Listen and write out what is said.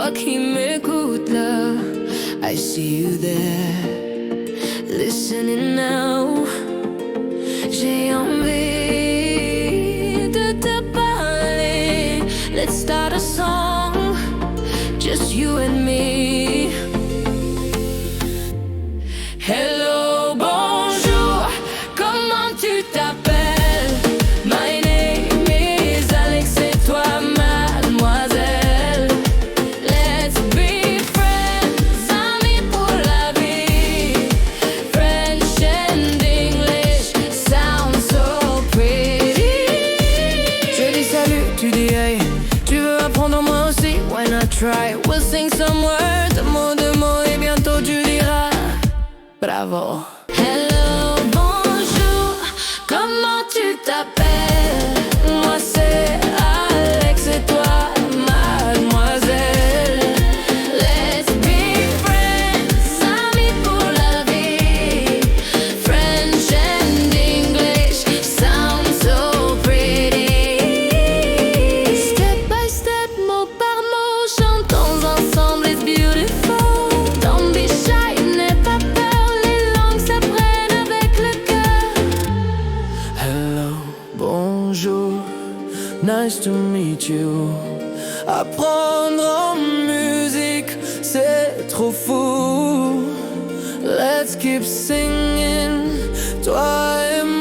toi qui m'écoutes là. I see you there, listening now. J'ai envie de te parler. Let's start a song, just you and me. Hello, bonjour, comment tu t'appelles? My name is Alex et toi mademoiselle. Let's be friends, amis pour la vie. French and English sound so pretty. Je dis salut, tu dis hey. Tu veux apprendre moi aussi? Why not try? We'll sing some words, de mots et bientôt tu diras bravo. Hello, bonjour, comment tu t'appelles? Moi c'est Alex et toi mademoiselle. Let's be friends, amis pour la vie. French and English sound so pretty. Step by step, mot par mot, chantons ensemble, it's beautiful. Don't be shy, n'aie pas peur, les langues s'apprennent avec le cœur. Hello, bonjour, nice to meet you. Apprendre en musique, c'est trop fou. Let's keep singing, toi et moi.